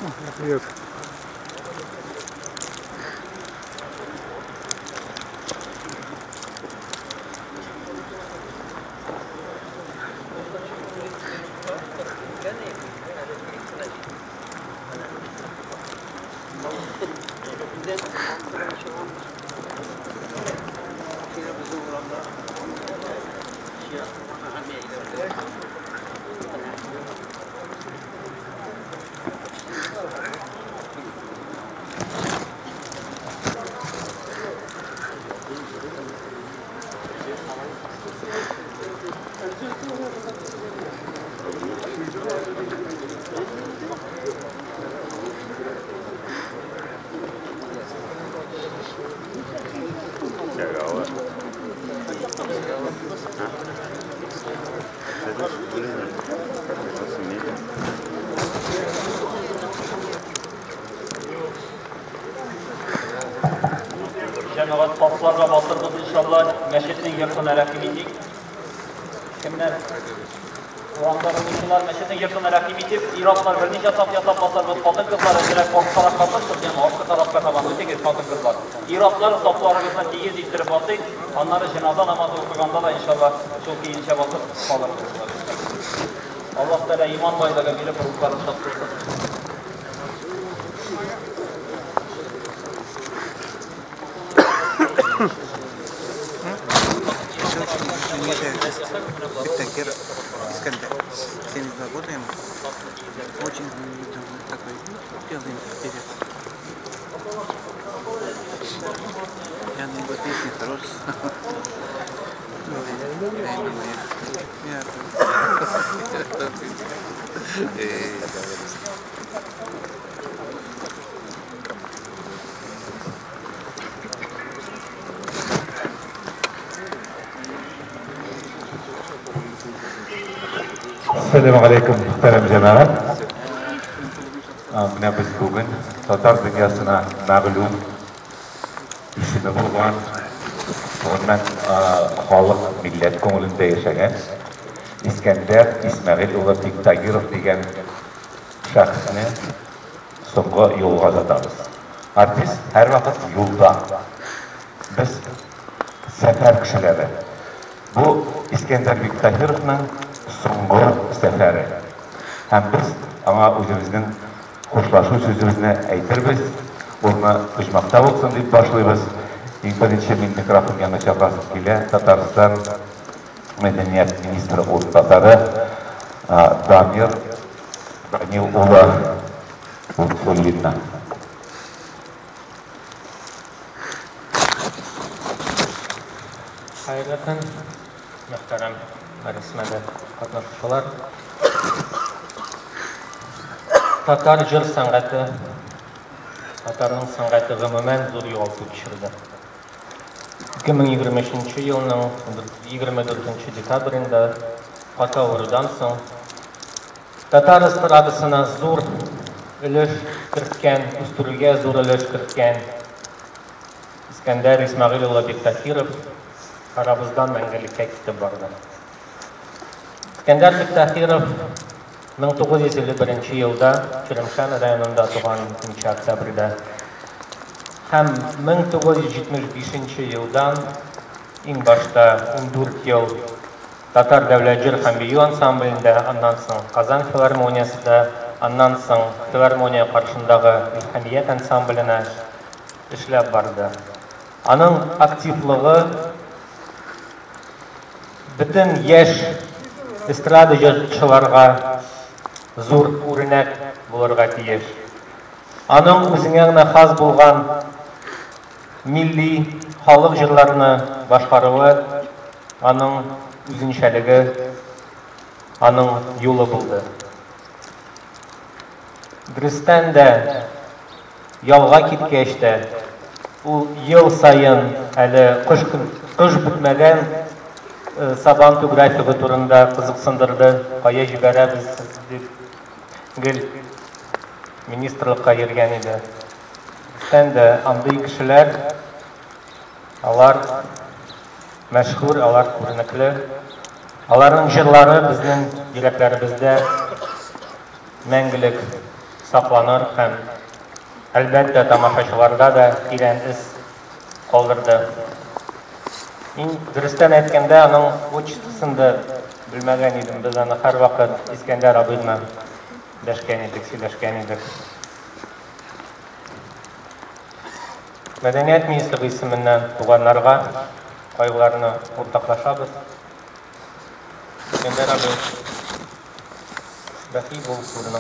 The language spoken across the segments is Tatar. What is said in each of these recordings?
Yok. Cemaat paslarla bastırdık inşallah. Meşetin yakın rakibiydik. Kimler? O anda oyuncular meşetin yakın rakibiydik. İraklar bir nice saf yasap basarımız patın kızlar direkt korkutarak kapıştık. Yani arka tarafta kalandı tek patın kızlar. İraklar saflı arasında teyiz istirip attık. Onları cenaze namazı okuyanda da inşallah çok iyi inşe basıp kalır kızlar. Allah Teala iman bayrağı bile kurulukları şaşırsın. Бектагир Искандер. 72 года ему. Очень такой белый интерес. Я на его песни хорош. Assalamualaikum muhterem cemaat. Mine biz bugün Tatar dünyasına mağlum ismi olan ondan halk millet ko'nglida yaşayan İskender İsmail Ulu Bектagirov degan shaxsni so'nggi yo'lga uzatamiz. Artist her vaqt yo'lda. Biz safar kishilari. Bu İskender Bektagirovning so'nggi safari. Hem biz ama o'zimizning xo'shlashuv so'zimizni aytirmiz. Uni ujmoqda bo'lsin deb boshlaymiz. Eng birinchi men mikrofonga chaqirib kelgan Tatariston madaniyat ministri o'rinbosari Damir Danilova Ullinna. Hayırlıkın, muhterem marismede katılışçılar. Tatar jır sanatı, Tatar'ın sanatı gümümen zor yolcu geçirdi. 2023 yılının 24 dekabrında Patavuru'dan soň Tatar estradasına zor ülüş kiritken, üstürülge zor ülüş kiritken İskender İsmail Ulu Bektagirov aramızdan мәңгелеккә китеп барды. İskender Bektagirov 1951 yılda Çırımşan rayonunda tuğan 2 oktyabrda hem 1975 yıldan en başta 14 yıl Tatar Devlet Jır hem Biyu ansamblinde, ondan soň Kazan Filarmoniyasında, ondan soň Filarmoniya karşındağı İlhamiyet ansambline işlep bardı. Onun aktifliği bütün yaş estrada jırçılarga zor örnek bulurga tiyiş. Onun özüne has bulgan milli halk jırlarını başkarığı, onun üzünçeligi, onun yolu buldu. Dürüstten de yalga kitkeşte, o yıl sayın kış bitmeden Saban Tügrafiği turunda kızıksındırdı. Kaya jiberemiz gül ministrlikka yergen idi. Sen de anday kişiler, alar meşhur, alar ko'rnikli. Aların jırları bizning yuraklarımızda мәңгілік сакланыр һәм әлбәттә тамашачыларда да тирән эз калдырды. Мин дөрестән әйткәндә аның участысында белмәгән идем. Без аны һәрвакыт Искәндәр абый белән дәшкән идек, сөйләшкән идек. Мәдәният министрлыгы исеменнән туганнарга кайгыларны уртаклашабыз. Искәндәр абый бәхи булып күренә.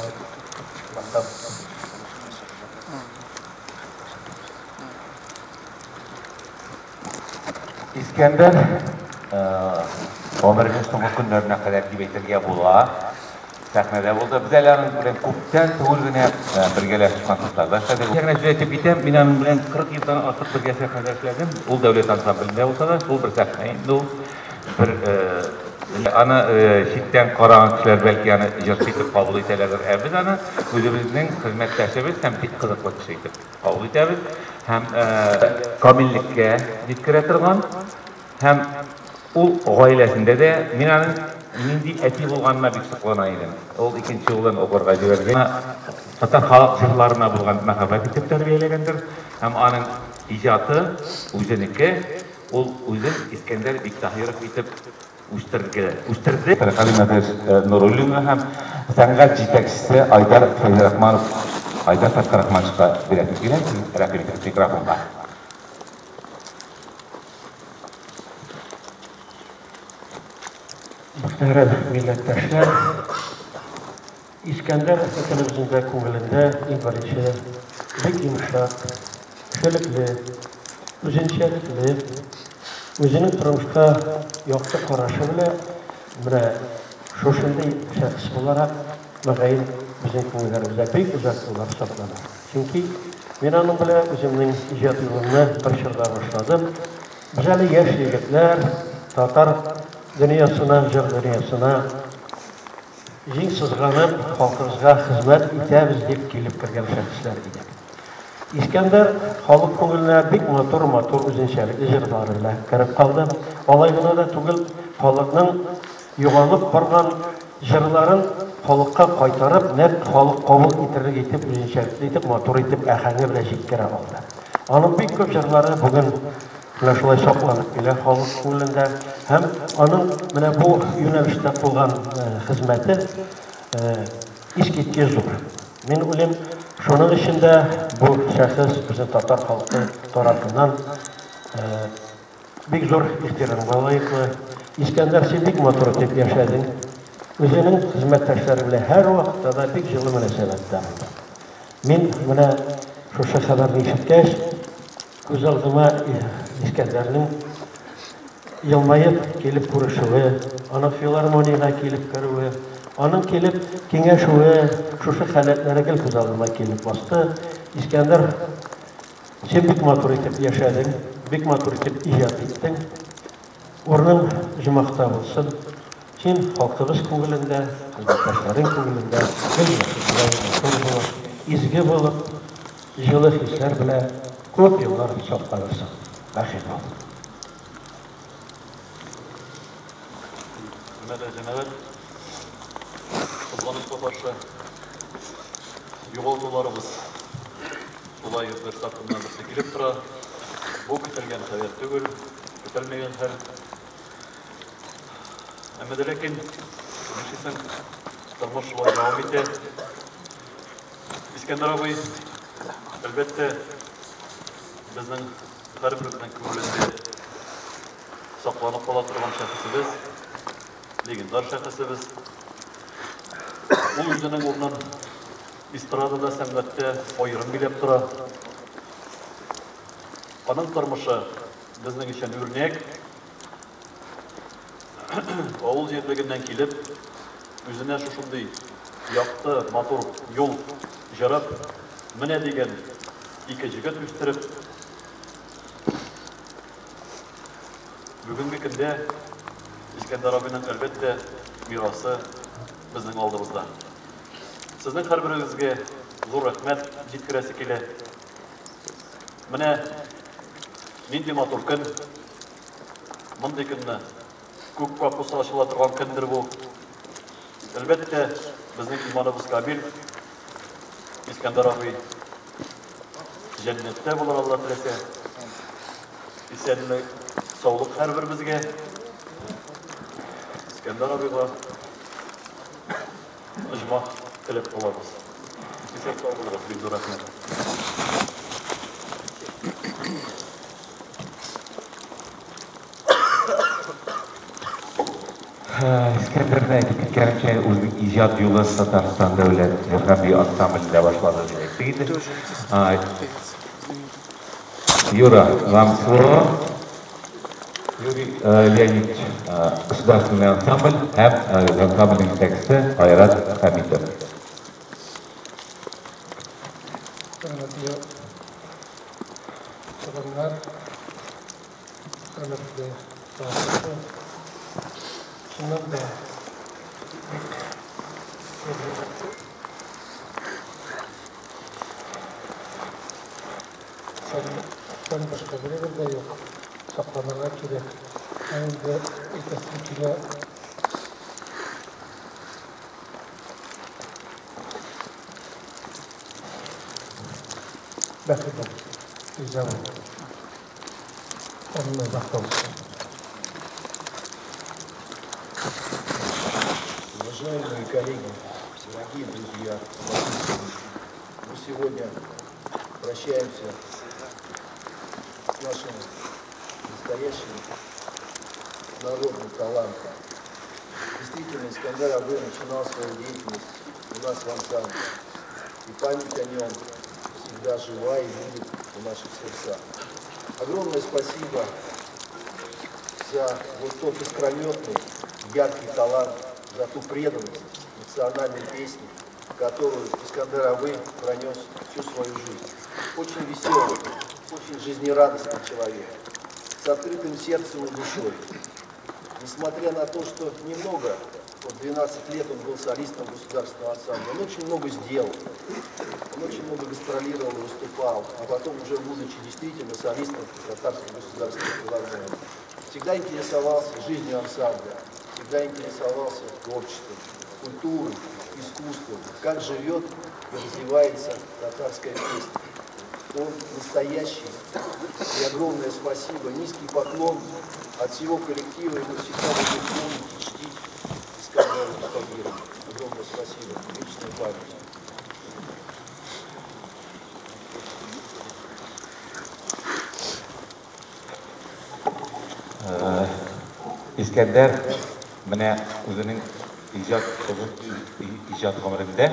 İskender, ömrünün soңгы көннәренә кадәр дип әйтергә була. Сәхнәдә булды. Без әле аның белән күптән түгел генә бергәләшеп концертларда эшләдек. Ягъни җәйтеп китәм, мин аның белән 40 елдан артык бергә сәхнәдә эшләдем. Ул дәүләт ансамблендә булса да, ул бер сәхнә инде ул. Аны читтән караган кешеләр бәлки аны җырчы итеп кабул итәләр. Без аны үзебезнең хезмәттәшебез һәм бик кызыклы кеше итеп кабул итәбез. Һәм камиллеккә җиткерә торган һәм ул гаиләсендә дә мин аның нинди әти булганына бик соклана идем. Ул икенче улын укырга җибәргән. Татар халык җырларына булган мәхәббәт итеп тәрбияләгәндер. Һәм аның иҗаты үзенеке, ул үзен Искәндәр Биктаһиров итеп үстерде. Хәлимәдәш Нуруллина һәм сәнгать җитәкчесе Айдар Фәйзрахманов, Айдар Фәйзрахмановка бирәтеп килә, рәхмәт микрофонга. Muhterem milletteşler, İskender ülkemizin de ko'ngilida birinchi bek yumshoq, kishillikli, o'zinchalikli, o'zining turmushga yoqti qarashi bilan mana shunday shaxs bo'larak mag'ayin bizning ko'ngillarimizda bek uzoq bo'lib hisoblanadi. Chunki men uning bilan o'zimning ijod yo'limni bir shirda boshladim. Biz hali yosh yigitlar Tatar dünyasına, jır dünyasına jing sızganıp halkımızga hizmet etəbiz deyip kelip kirgen şəxslər idi. İskəndər halk ko'ngiline bek motor özünçəlikli jırları ilə kirib qaldı. Alaygına da tugul halkның yo'g'onib bargan jırların halkka qaytarib, net halk qabul etirlik etib özünçəlikli etib motor etib әхәңе bilan jetkira aldı. Onun bek ko'p jırları bugün şulay saqlanıp kele halk ko'ngilində hem onun bu yönelişte bulgan hizmeti isketke zor. Men ulim şunun içinde bu şahıs bizim Tatar halkı tarafından bek zor ihtiramga layıklı. İskender sen bek motor etip yaşadın. Özünün hizmetdaşları bilen her vakitte da bek жылы münasebetler. Men şu haberni eshitgach ko'z oldima İskender'nin yılmayıp gelip kuruşuğu, onun filarmoniyaga gelip kiruğu, onun gelip kengəşuğu, şuşu halatlara gel ko'z oldima gelip bastı. İskender, sen bek motor etip yaşadın, bek motor etip ijod etdin. O'rning jumaqta bo'lsin. Sen xalqimiz ko'ngilida, xizmatdoshlaring ko'ngilida izgi bo'lib, жылы hislar bilan ko'p yillar saqlansin. Rahim ol. Hürmetli cemaat, kutlanışla karşı yolcularımız olay bir satından birisi gelip tura. Bu kütülgen haber tügül, kütülmeyen her. Ama de lakin, müşisin tırmış olay devam etti. İskender abi, elbette bizning har birimizning ko'ngilida saqlanib qola turgan shaxsimiz, legendar shaxsimiz. U o'zining o'rnin estradada san'atda ayrim bilib tura. Onun turmushi bizning uchun o'rnak. Avul yerligidan kelib, o'zina shunday yoqti motor yo'l jarab, mina degan ikki jigit o'stirib bugungi kunda İskender abinin elbette mirası bizning oldimizda. Sizning har biringizga zo'r rahmat yetkazasi keladi. Mana nindi motor kun, bunday kunni ko'p kapus ochila turgan kundir bu. Elbette bizning iymonimiz komil. İskender abi cennette bulur Allah dilese. İsenlik, sağlık her birimizge. İskender abiga ıcma tilep olamaz. İsek sağ oluruz, bir dur rahmet. İskender'in aytib ketganimcha o'zining ijod yo'li Tatariston davlat harbiy ansamblida boshladi deydi. Юра Рамсло, Юрий Леонидович, государственный ансамбль, ансамбльning тексті Айрат Хамитов. Selamlar. Hürmetli dostlar. Şundan da sen başka bir de yok. Saklamalar gerek. Aynı ikisiyle bakın. Güzel. Onunla bakalım. Уважаемые коллеги, дорогие друзья, мы сегодня прощаемся с нашим настоящим народным талантом. Действительно, Искандер Абы начинал свою деятельность у нас в ансамбле, и память о нем всегда жива и будет в наших сердцах. Огромное спасибо за вот тот искрометный, яркий талант, за ту преданность национальной песни, которую Искандер Абы пронес всю свою жизнь. Очень веселый, очень жизнерадостный человек, с открытым сердцем и душой. Несмотря на то, что немного, вот 12 лет он был солистом государственного ансамбля, он очень много сделал. Он очень много гастролировал и выступал, а потом уже будучи действительно солистом Татарской государственной филармонии. Всегда интересовался жизнью ансамбля, всегда интересовался творчеством, культурой, искусством, как живет и развивается татарская песня. Он настоящий, и огромное спасибо, низкий поклон от всего коллектива, и мы всегда будем помнить и чтить Искандера Абы. Огромное спасибо, вечная память. İskender mene o'zining ijod umrida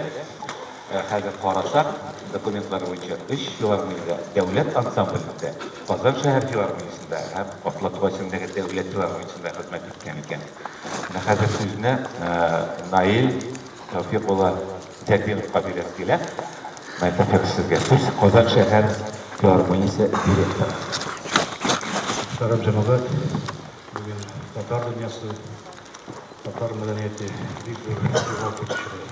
hozir qarasak dokumentlar bo'yicha 3 filarmoniyada davlat ansamblida Qozon shahar filarmoniyasida ham Oqlatvochindagi davlat filarmoniyasida xizmat etgan ekan. Hozir so'zni Nail Tavfiqullo Jadinovga berib keladi. Men sizga so'z Qozon shahar filarmoniyasi direktori. Muhtaram cemaat, bugün Tatar dünyası, Tatar medeniyeti büyük bir yol geçiriyor.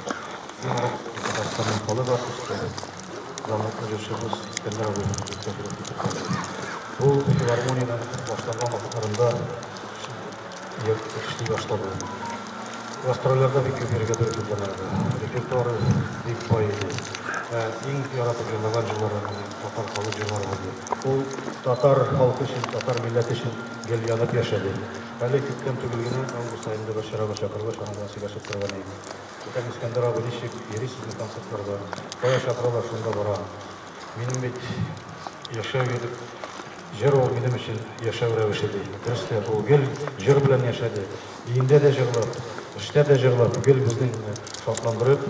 Tatarstan'ın kalı var, rahmetli yaşamız İskender Abı. Bu filarmoninin başlanma vakitlerinde işliği başladı. Gastrollerde bir köpürge döküldülerdi. Repertuarı büyük bayıydı. En yaratıp yıllar Tatar kalı yıllar oldu. Bu Tatar halkı için, Tatar milleti için gel yanıp yaşadı. Hali gitken tügülgünü Ağustos ayında başarılı şakırlı şanadası yaşıp durganıydı. Bakın İskender Abı nişik yeri sizin konsertlerde baya şakırlar şunda bara. Benim bir yaşav edip, jer o benim için yaşav revişedi. Dürüstle o gel jer bilen yaşadı. İyinde de jerlap, işte de jerlap, gel bizden şartlandırıp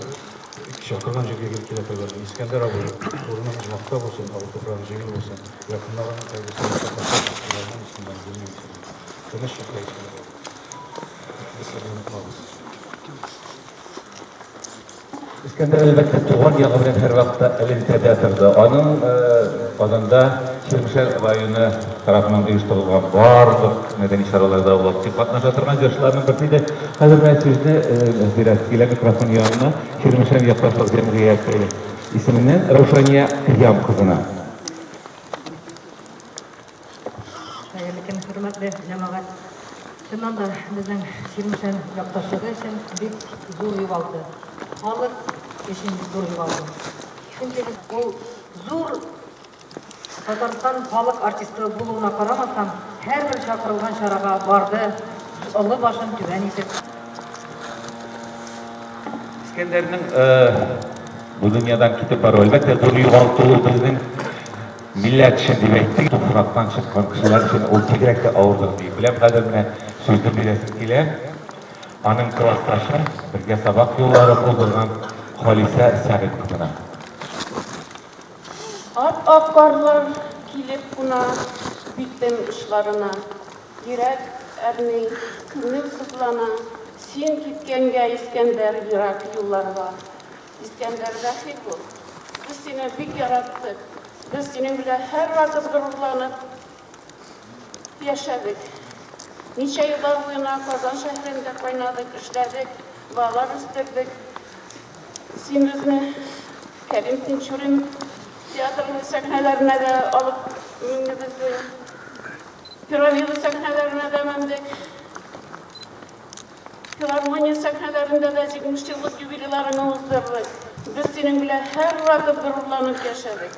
şakırgan жерге келіп келеді. İskender Abı орнынан жинақта болсын, ал тоprağın жеңіл болсын. Yakınların İskender elbette tuğan yağı bilen her vaqtda elintede turdu. Onun Qozonda Şirmişer rayonu tarafından uyushtirilgan barliq madaniy isharalarda aktiv qatnashib turgan yoshlarning birida hozir men so'zni berasizlar mikrofon yonida Şirmişer Yoshlar jamiyati ismidan Ravshaniya Qiyam qizini. Hürmetli cemaat, şundan da bizim Şirmişer yaklaşığı için bir zor yuvaldı. Alır, işin zor yuvaldı. Бұл зор Татарстан халық артисті болуына қарамастан, әрбір шақырылған шараға барды, ұлы башын түбән етіп. İskender'in bu dünyadan kitap var. Elbette zor yuvaltılı bizden millet için demekti. Topraktan çıkan kişiler için o tigrek de ağırdır diye. Bilem kadarına sözlü bir resim ile anın klastaşı birge sabak yolları kıldırgan Halise Sərif kızına. Ap karlar kilip buna bittim ışlarına. Yürek ermeyi kınır sızlana. Sen gitkenge İskender yürek yollarına. İskender rahip ol. Biz seni bir yarattık. Biz senin bile her vakit gururlanıp yaşadık. Nice yıllar boyuna Kazan şehrinde kaynadık, işledik, bağlar üstürdük. Sen bizni Kerim Tinçur'un tiyatrlı sahnelerine de alıp bizi piramidi sahnelerine de mendik. Filarmoniya sahnelerinde de 20 yıllık jubilelarını uzdurdık. Biz senin bile her vakit gururlanıp yaşadık.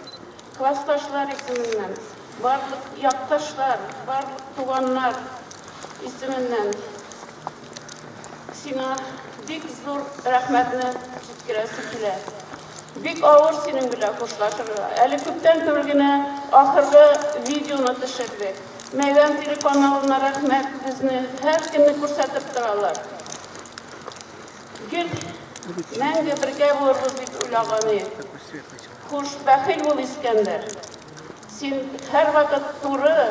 Klastaşlar isminden, barlık yaktaşlar, barlık tuğanlar isminden sana bik zor rahmetini jitkiresi kile. Bik ağır senin bile hoşlaşır. Eli küpten türgüne ahırga videonu düşürdük. Meydan TV kanalına rahmet bizni her günü kursatıp duralar. Gül, menge birge vurdu bik ulağanı. Hoş, bəxil ol İskender. Sen her vakit turu,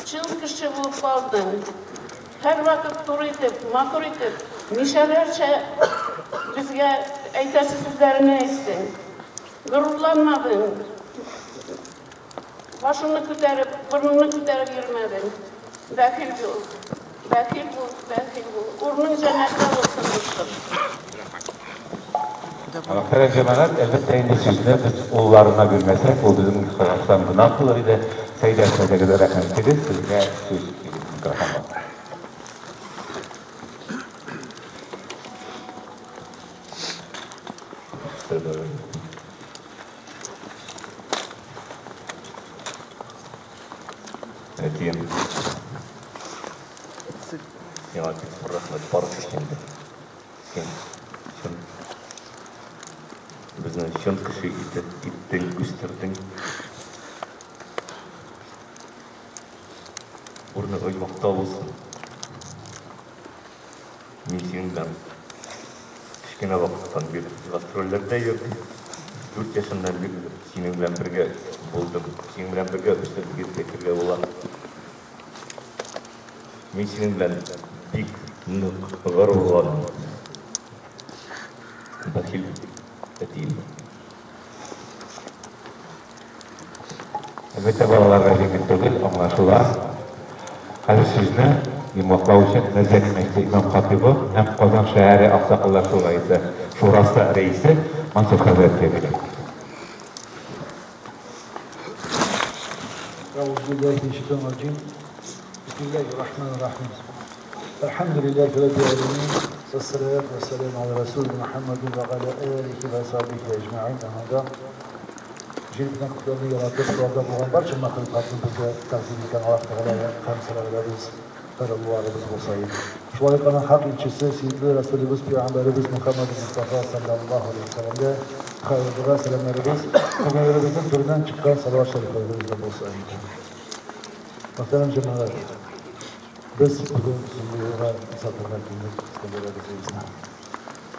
çıl kişi bulup kaldın. Her vakit turu itip, makur itip, nişelerce bizge eytesi sözlerini istin. Gururlanmadın. Başını küterip, burnunu küterip yürümedin. Bəxil ol, bəxil ol, bəxil ol. Urnun cennette olsun dostum. Muhterem cemaat, elbette indi sözünü biz oğullarına bilmesek, o bizim Kazakstan'ın nakılır idi. Seyir etmeye kadar rahmet edin, sizine söz mikrofon var. Diyeyim. Ya bir rahmet barışı şimdi. Bizden şun kişi ittin, üstürdün. Orada oymakta olsun. Misiyinden kichkina vaqtdan beri gastrollerde yurdim. 4 yaşından beri senin bilan birga bo'ldim. Senin bilan birga ishtirib kettirga bo'ladi. Men senin bilan bek g'ururlandim. Baxil değil. Elbette balalarga yengil tugul, anlaşılar. Hadi sizni yumurtlaw uchun Nazar Mehdi İmam Xatibi hem Qozon shahri Oqsoqollar Shurasi raisi Mansur Hazrat keldi. Euzubillahimineşşeytanirracim. Bismillahirrahmanirrahim. Elhamdülillahi Rabbil alemin. Vessalatu vesselamu ala Resulü Muhammedin ve ala alihi ve sahbihi ecma'in. Anada Cilbiden kutlarını yaratıp, orada bulan barca mahlukatın bize takdim eden Allah Teala'ya hamsalar ederiz. Karalluğarımız olsaydı. Şu ayıkanın hak ilçesi, Seyyidli Resulümüz, Peygamberimiz Muhammed Mustafa sallallahu aleyhi ve sellem'de hayırlığa selamlarımız, Peygamberimizin türünden çıkan salavat şeriflerimizle olsaydı. Muhterem cemaat, biz bugün sunduğuna misafirler günlük İskender'e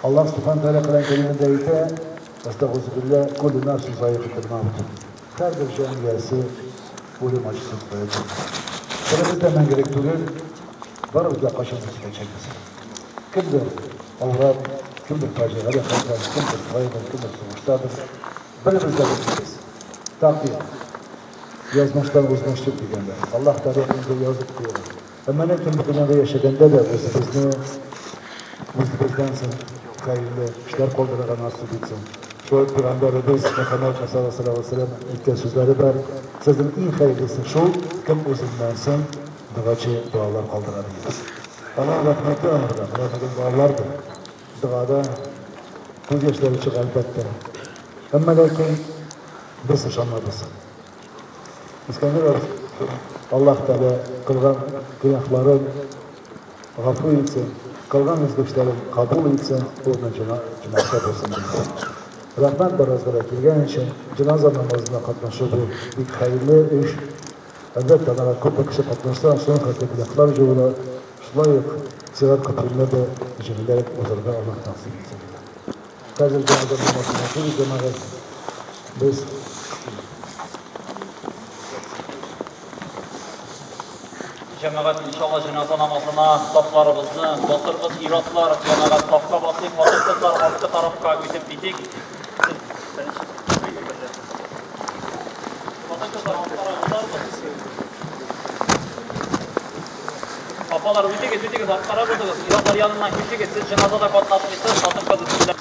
Allah subhanahu teala kılan kelimindeydi. Estağfirullah, kullu nafsin zayıfetul mevt. Her bir şeyin gelsi ölüm acısı koyacak. Böyle demen gerektiriyor. Var bizde kaşımızı çekmesin. Kimdir avrat, kimdir facia, kimdir fayda, kimdir sonuçtadır. Böyle bizde bekliyoruz. Takdir. Yazmışlar, uzmanıştık diyenler. Allah tarihinde yazık diyor. Ama ne tüm dünyada yaşadığında da bizdensin. Hayırlı işler koldurarak nasip etsin. Şu Peygamberimiz Muhammed sallallahu aleyhi ve sellem ilk sözleri var. Sizin en hayırlısı şu, kim özündensin, dağacı dualar kaldırabilir. Allah rahmeti ömrüne, rahmetin dualardır. Duada göz yaşları çık elbette. Ama lakin biz ışanmadız. İskender Allah Teala kılgan günahların gafur etsin, kılgan özgürlüklerin kabul etsin, bu cenaze olsun. Rahmet barazlara gelgen için cenaze namazına katlaşır bu bir hayırlı iş. Elbette bana çok kişi katlaştıran son katılımlar çoğuna şulayık sırat katılımda da cemilerek uzarda Allah nasip etsin. Kadir cenaze namazına bir cemaat biz Cemaat inşallah cenaze namazına saflarımızı, basırımız, iratlar, cemaat safka basayım, vasıfsızlar halkı tarafka ötüp bitik. Kafalar öteki haklara vurdunuz. İratlar yanından siz cenazada katlaşmışsınız, satın kazısınlar.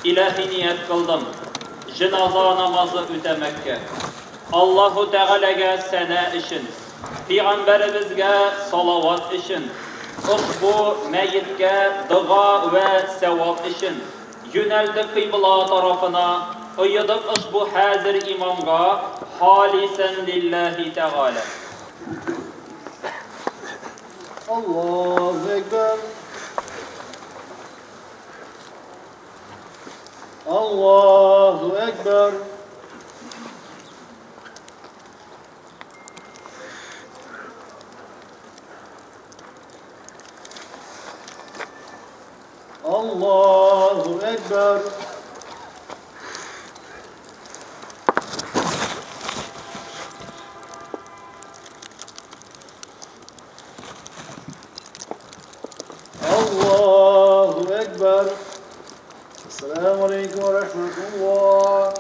İlahi niyet kıldım. Cenaza namazı ötemekke. Allahu Teala'ga sana işin. Peygamberimizge salavat işin. Ushbu meyyitge dua ve sevap işin. Yöneldik kıbla tarafına. Uyudık ushbu hazır imamga. Halisen lillahi Teala. Allahu Ekber. Allahu Ekber. Allahu Ekber. Allahu Ekber. Esselamu Aleyküm ve Rahmetullah.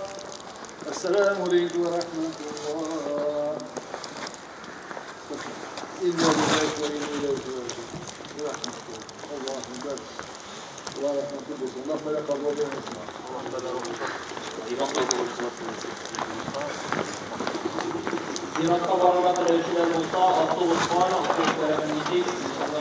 Esselamu Aleyküm ve Rahmetullah. İnna lillahi ve inna ileyhi raciun. Allahu Ekber. Allah rahmetli olsun. Allah böyle kabul eylesin. Ziratta varlığa tercihler olsa, aklı olsa, aklı tarafından